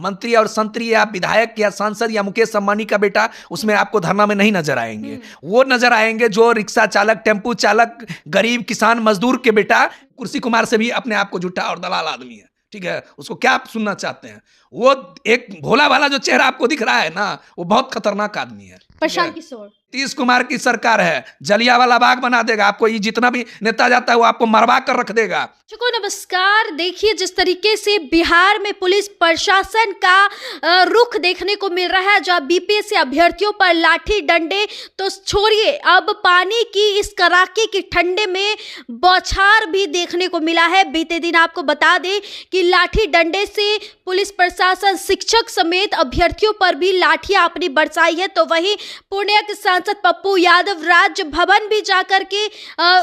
मंत्री और संतरी या विधायक या सांसद या मुकेश अंबानी का बेटा उसमें आपको धरना में नहीं नजर आएंगे। वो नजर आएंगे जो रिक्शा चालक, टेम्पू चालक, गरीब किसान मजदूर के बेटा कुर्सी कुमार से भी अपने आप को झूठा और दलाल आदमी है। ठीक है, उसको क्या आप सुनना चाहते हैं? वो एक भोला वाला जो चेहरा आपको दिख रहा है ना, वो बहुत खतरनाक आदमी है। प्रशांत किशोर, नीतीश कुमार की सरकार है, जलियांवाला बाग बना देगा आपको। ये जितना भी नेता जाता है वो आपको मरवा कर रख देगा। नमस्कार। देखिए, जिस तरीके से बिहार में पुलिस प्रशासन का रुख देखने को मिल रहा है, जहां बीपीएससी अभ्यर्थियों पर लाठी डंडे तो छोड़िए, अब पानी की इस कड़ाके की ठंडे में बौछार भी देखने को मिला है। बीते दिन आपको बता दें कि लाठी डंडे से पुलिस प्रशासन शिक्षक समेत अभ्यर्थियों पर भी लाठियां अपनी बरसाई है। तो वहीं पूर्णिया के सांसद पप्पू यादव राजभवन भी जाकर के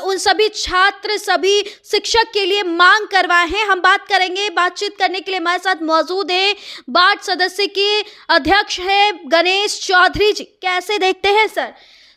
उन सभी छात्र, सभी शिक्षक के लिए मांग करवाए हैं। हम बात करेंगे, बातचीत करने के लिए हमारे साथ मौजूद है वार्ड सदस्य के अध्यक्ष है गणेश चौधरी जी। कैसे देखते हैं सर,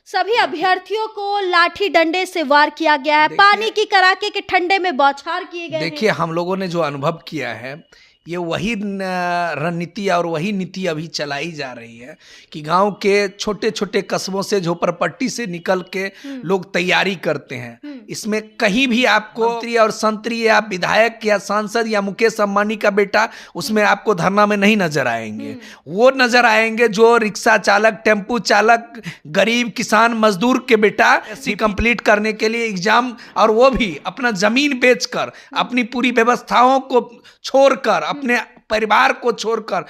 सभी अभ्यर्थियों को लाठी डंडे से वार किया गया है, पानी की कड़ाके के ठंडे में बौछार किए गए हैं। देखिए, हम लोगों ने जो अनुभव किया है, ये वही रणनीति और वही नीति अभी चलाई जा रही है कि गांव के छोटे छोटे कस्बों से, झोपड़पट्टी से निकल के लोग तैयारी करते हैं। इसमें कहीं भी आपको मंत्री और संतरी या विधायक या सांसद या मुकेश अंबानी का बेटा उसमें आपको धरना में नहीं नजर आएंगे। वो नजर आएंगे जो रिक्शा चालक, टेम्पू चालक, गरीब किसान मजदूर के बेटा एससी कंप्लीट करने के लिए एग्जाम, और वो भी अपना जमीन बेचकर, अपनी पूरी व्यवस्थाओं को छोड़कर, अपने परिवार को छोड़कर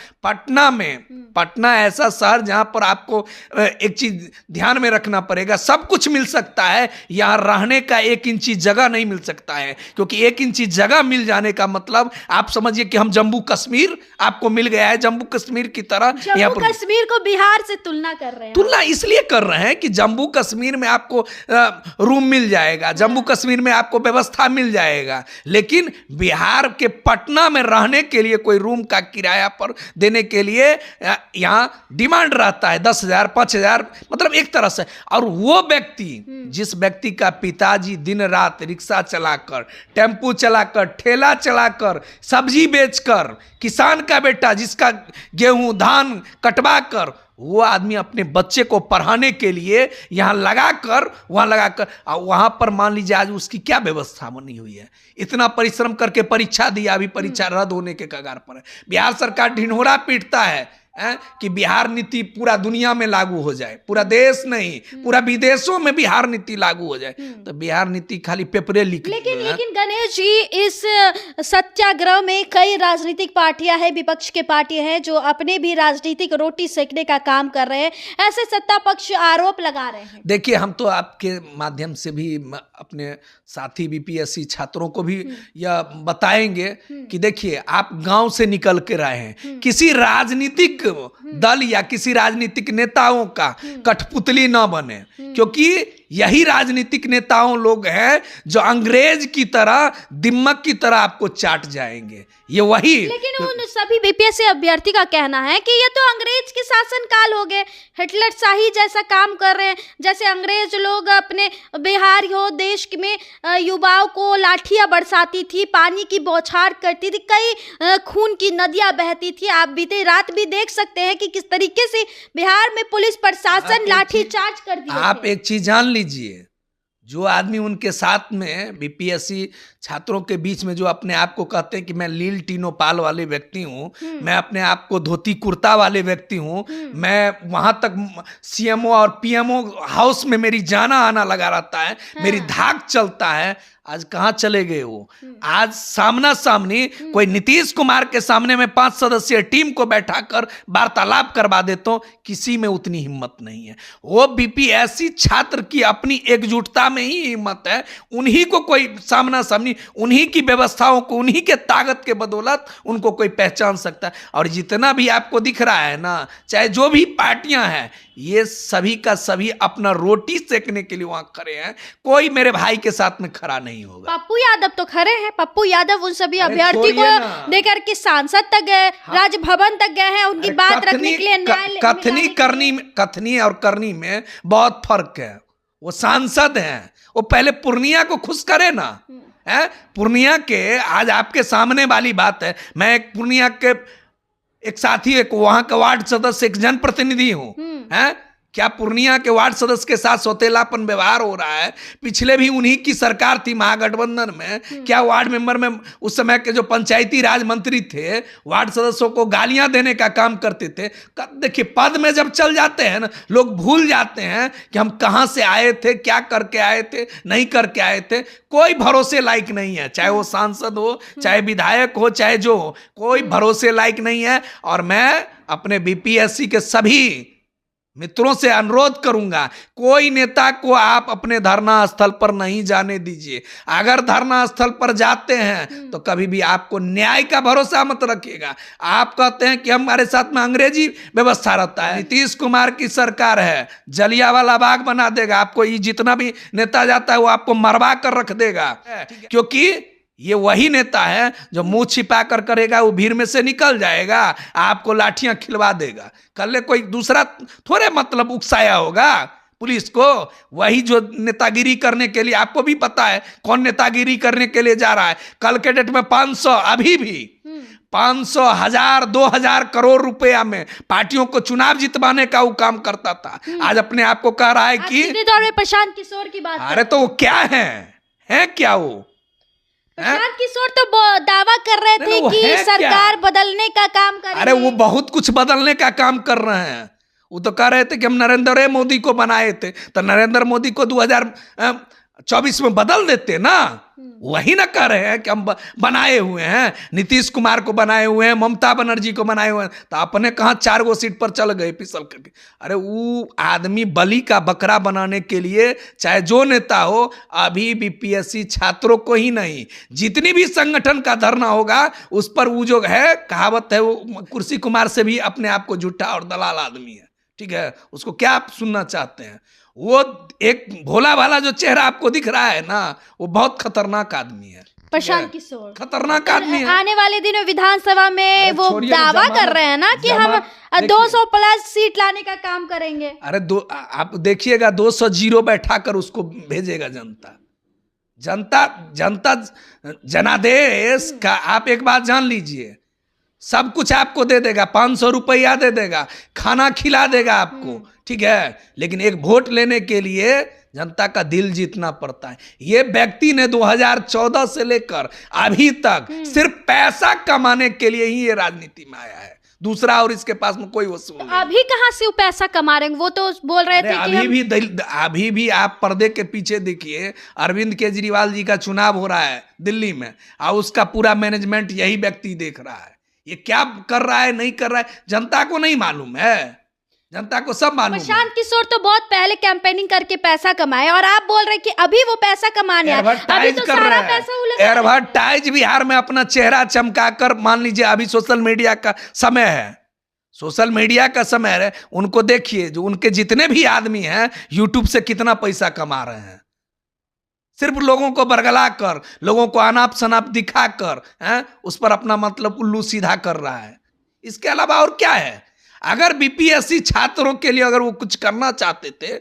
पटना ऐसा शहर जहां पर आपको एक चीज ध्यान में रखना पड़ेगा, सब कुछ मिल सकता है, यहां रहने का 1 इंची जगह नहीं मिल सकता है। क्योंकि 1 इंची जगह मिल जाने का मतलब आप समझिए कि हम जम्मू कश्मीर आपको मिल गया है, जम्मू कश्मीर की तरह। जम्मू कश्मीर को बिहार से तुलना कर रहे हैं। तुलना इसलिए कर रहे हैं कि जम्मू कश्मीर में आपको रूम मिल जाएगा, जम्मू कश्मीर में आपको व्यवस्था मिल जाएगा, लेकिन बिहार के पटना में रहने के लिए कोई रूम का किराया पर देने के लिए यहाँ डिमांड रहता है 10,000, 5,000, मतलब एक तरह से। और वो व्यक्ति, जिस व्यक्ति का पिताजी दिन रात रिक्शा चलाकर, टेम्पू चलाकर, ठेला चलाकर, सब्जी बेचकर, किसान का बेटा जिसका गेहूं धान कटवा कर, वो आदमी अपने बच्चे को पढ़ाने के लिए यहाँ लगाकर, वहाँ पर मान लीजिए आज उसकी क्या व्यवस्था बनी हुई है। इतना परिश्रम करके परीक्षा दिया, अभी परीक्षा रद्द होने के कगार पर है। बिहार सरकार ढिंढोरा पीटता है कि बिहार नीति पूरा दुनिया में लागू हो जाए, पूरा देश नहीं, पूरा विदेशों में बिहार नीति लागू हो जाए। तो बिहार नीति खाली पेपरे लिख, लेकिन गणेश जी, इस सत्याग्रह में कई राजनीतिक पार्टियां हैं, विपक्ष के पार्टियां हैं जो अपने भी राजनीतिक रोटी सेकने का काम कर रहे हैं, ऐसे सत्ता पक्ष आरोप लगा रहे हैं। देखिए, हम तो आपके माध्यम से भी अपने साथी बीपीएससी छात्रों को भी यह बताएंगे कि देखिए, आप गांव से निकल के रहे हैं, किसी राजनीतिक दल या किसी राजनीतिक नेताओं का कठपुतली ना बने, क्योंकि यही राजनीतिक नेताओं लोग हैं जो अंग्रेज की तरह, दिम्मक की तरह आपको चाट जाएंगे। ये वही। लेकिन उन सभी बीपीएससी अभ्यर्थी का कहना है कि ये तो अंग्रेज के शासन काल हो गए, हिटलर शाही जैसा काम कर रहे हैं। जैसे अंग्रेज लोग अपने बिहार हो देश में युवाओं को लाठियां बरसाती थी, पानी की बौछार करती थी, कई खून की नदियां बहती थी। आप बीते रात भी देख सकते हैं कि किस तरीके से बिहार में पुलिस प्रशासन लाठीचार्ज कर दिया। आप एक चीज जान लीजिए, जो आदमी उनके साथ में बीपीएससी छात्रों के बीच में जो अपने आप को कहते हैं कि मैं लील टीनो पाल वाले व्यक्ति हूँ, मैं अपने आप को धोती कुर्ता वाले व्यक्ति हूँ, मैं वहां तक सीएमओ और पीएमओ हाउस में मेरी जाना आना लगा रहता है, मेरी धाक चलता है, आज कहाँ चले गए वो? आज सामना सामनी कोई नीतीश कुमार के सामने में 5 सदस्यीय टीम को बैठाकर वार्तालाप करवा देता हूं, किसी में उतनी हिम्मत नहीं है। वो बीपीएससी छात्र की अपनी एकजुटता में ही हिम्मत है, उन्हीं को कोई सामना सामनी, उन्हीं की व्यवस्थाओं को, उन्हीं के ताकत के बदौलत उनको कोई पहचान सकता है। और जितना भी आपको दिख रहा है ना, चाहे जो भी पार्टियां हैं, ये सभी का सभी अपना रोटी सेकने के लिए वहां खड़े हैं, कोई मेरे भाई के साथ में खड़ा नहीं होगा। पप्पू यादव तो खड़े हैं, पप्पू यादव उन सभी अभ्यर्थी को लेकर के सांसद तक गए, राजभवन तक गए हैं, उनकी बात रखने के लिए। कथनी और करनी में बहुत फर्क है। वो सांसद हैं, वो पहले पूर्णिया को खुश करे ना, है पूर्णिया के। आज आपके सामने वाली बात है, मैं एक पूर्णिया के एक साथी, एक वहां का वार्ड सदस्य, एक जनप्रतिनिधि हूं, हैं? क्या पूर्णिया के वार्ड सदस्य के साथ सौतेलापन व्यवहार हो रहा है? पिछले भी उन्हीं की सरकार थी महागठबंधन में। क्या वार्ड मेंबर में उस समय के जो पंचायती राज मंत्री थे वार्ड सदस्यों को गालियां देने का काम करते थे? देखिए, पद में जब चल जाते हैं ना, लोग भूल जाते हैं कि हम कहां से आए थे, क्या करके आए थे, नहीं करके आए थे। कोई भरोसे लायक नहीं है, चाहे वो सांसद हो, चाहे विधायक हो, चाहे जो हो, कोई भरोसे लायक नहीं है। और मैं अपने बीपीएससी के सभी मित्रों से अनुरोध करूंगा, कोई नेता को आप अपने धरना स्थल पर नहीं जाने दीजिए। अगर धरना स्थल पर जाते हैं तो कभी भी आपको न्याय का भरोसा मत रखिएगा। आप कहते हैं कि हमारे साथ में अंग्रेजी व्यवस्था रहता है। नीतीश कुमार की सरकार है, जलियांवाला बाग बना देगा आपको। ये जितना भी नेता जाता है वो आपको मरवा कर रख देगा, क्योंकि ये वही नेता है जो मुंह छिपा कर करेगा, वो भीड़ में से निकल जाएगा, आपको लाठियां खिलवा देगा। कल कोई दूसरा थोड़े मतलब उकसाया होगा पुलिस को। वही जो नेतागिरी करने के लिए, आपको भी पता है कौन नेतागिरी करने के लिए जा रहा है। कल के डेट में 500, अभी भी 500, 1000, 2000 करोड़ रुपया में पार्टियों को चुनाव जितवाने का वो काम करता था। आज अपने आप को कह रहा है कि दौर में प्रशांत किशोर की बात। अरे तो वो क्या है क्या वो? प्रशांत किशोर तो दावा कर रहे थे कि सरकार बदलने का काम करेंगे। अरे वो बहुत कुछ बदलने का काम कर रहे हैं। वो तो कह रहे थे कि हम नरेंद्र मोदी को बनाए थे, तो नरेंद्र मोदी को 2024 में बदल देते ना। वही ना कह रहे हैं कि हम बनाए हुए हैं, नीतीश कुमार को बनाए हुए हैं, ममता बनर्जी को बनाए हुए हैं, तो अपने कहाँ 4 गो सीट पर चल गए फिसल करके। अरे वो आदमी बलि का बकरा बनाने के लिए, चाहे जो नेता हो, अभी बीपीएससी छात्रों को ही नहीं, जितनी भी संगठन का धरना होगा उस पर वो जो है, कहावत है, वो कुर्सी कुमार से भी अपने आप को झूठा और दलाल आदमी है। ठीक है, उसको क्या आप सुनना चाहते हैं? वो एक भोला भाला जो चेहरा आपको दिख रहा है ना, वो बहुत खतरनाक आदमी है। प्रशांत किशोर खतरनाक आदमी है। आने वाले दिनों विधानसभा में वो दावा कर रहे हैं ना कि हम 200 प्लस सीट लाने का काम करेंगे। अरे आप देखिएगा, 200 बैठाकर उसको भेजेगा जनता जनादेश का। आप एक बात जान लीजिए, सब कुछ आपको दे देगा, 500 रुपया दे देगा, खाना खिला देगा आपको, ठीक है। लेकिन एक वोट लेने के लिए जनता का दिल जीतना पड़ता है। ये व्यक्ति ने 2014 से लेकर अभी तक सिर्फ पैसा कमाने के लिए ही ये राजनीति में आया है, दूसरा और इसके पास में कोई वसूल नहीं। अभी कहां से वो पैसा कमा रहे हैं? वो तो बोल रहे थे कि अभी भी आप पर्दे के पीछे देखिए, अरविंद केजरीवाल जी का चुनाव हो रहा है दिल्ली में, और उसका पूरा मैनेजमेंट यही व्यक्ति देख रहा है। ये क्या कर रहा है, नहीं कर रहा है, जनता को नहीं मालूम है, जनता को सब मालूम है। प्रशांत किशोर तो बहुत पहले कैंपेनिंग करके पैसा कमाए, और आप बोल रहे हैं कि अभी वो पैसा कमाने आए। अभी तो सारा पैसा एडवर्टाइज बिहार में अपना चेहरा चमकाकर, मान लीजिए अभी सोशल मीडिया का समय है, सोशल मीडिया का समय है, उनको देखिए, जो उनके जितने भी आदमी हैं यूट्यूब से कितना पैसा कमा रहे हैं, सिर्फ लोगों को बरगला कर, लोगों को अनाप शनाप दिखा कर, उस पर अपना मतलब उल्लू सीधा कर रहा है। इसके अलावा और क्या है? अगर बीपीएससी छात्रों के लिए अगर वो कुछ करना चाहते थे,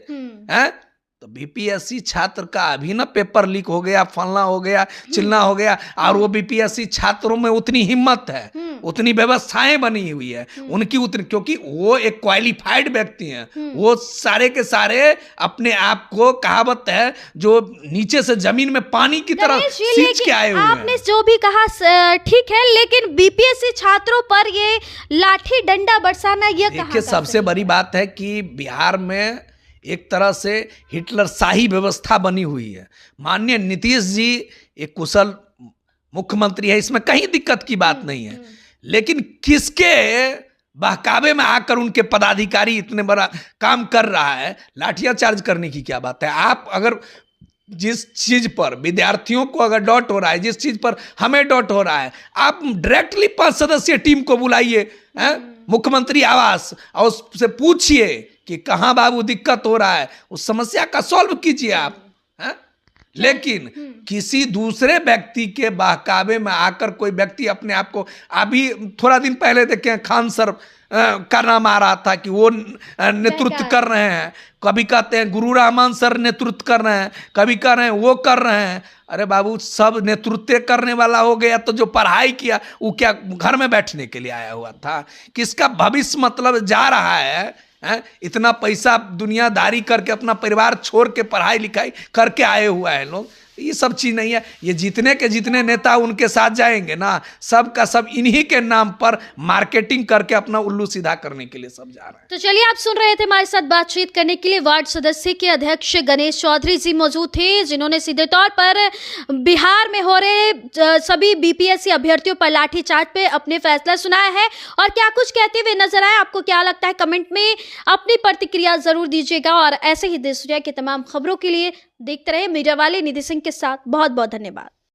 तो बीपीएससी छात्र का अभी ना पेपर लीक हो गया, फलना हो गया, चिलना हो गया, और वो बीपीएससी छात्रों में उतनी हिम्मत है, उतनी व्यवस्थाएं बनी हुई है उनकी उतनी, क्योंकि वो एक क्वालिफाइड व्यक्ति हैं, वो सारे के सारे अपने आप को, कहावत है, जो नीचे से जमीन में पानी की तरह सींच के आए हुए हैं। आपने जो भी कहा ठीक है, लेकिन बीपीएससी छात्रों पर ये लाठी डंडा बरसाना, ये देखिए सबसे बड़ी बात है कि बिहार में एक तरह से हिटलर शाही व्यवस्था बनी हुई है। माननीय नीतीश जी एक कुशल मुख्यमंत्री है, इसमें कहीं दिक्कत की बात नहीं है, लेकिन किसके बहकावे में आकर उनके पदाधिकारी इतने बड़ा काम कर रहा है, लाठियाचार्ज करने की क्या बात है? आप अगर जिस चीज पर विद्यार्थियों को अगर डाउट हो रहा है, जिस चीज पर हमें डाउट हो रहा है, आप डायरेक्टली 5 सदस्यीय टीम को बुलाइए मुख्यमंत्री आवास, और उससे पूछिए कि कहां बाबू दिक्कत हो रहा है, उस समस्या का सॉल्व कीजिए आप। लेकिन किसी दूसरे व्यक्ति के बहकावे में आकर कोई व्यक्ति अपने आप को, अभी थोड़ा दिन पहले देखें खान सर का नाम आ रहा था कि वो नेतृत्व कर रहे हैं, कभी कहते हैं गुरु रहमान सर नेतृत्व कर रहे हैं, कभी कह रहे हैं वो कर रहे हैं। अरे बाबू, सब नेतृत्व करने वाला हो गया तो जो पढ़ाई किया वो क्या घर में बैठने के लिए आया हुआ था? किसका भविष्य मतलब जा रहा है? इतना पैसा दुनियादारी करके अपना परिवार छोड़ के पढ़ाई लिखाई करके आए हुआ है लोग। ये सब चीज़ नहीं है। ये जितने के जितने नेता उनके साथ जाएंगे ना, सब का सब इन्हीं के नाम पर मार्केटिंग करके अपना उल्लू सीधा करने के लिए सब जा रहे हैं। तो चलिए, आप सुन रहे थे, हमारे साथ बातचीत करने के लिए वार्ड सदस्य के अध्यक्ष गणेश चौधरी जी मौजूद थे, जिन्होंने सीधे तौर पर बिहार में हो रहे सभी बीपीएससी अभ्यर्थियों पर लाठीचार्ज पे अपने फैसला सुनाया है। और क्या कुछ कहते हुए नजर आए, आपको क्या लगता है, कमेंट में अपनी प्रतिक्रिया जरूर दीजिएगा। और ऐसे ही देश दुनिया की तमाम खबरों के लिए देखते रहे मीडिया वाले निधि सिंह के साथ। बहुत बहुत धन्यवाद।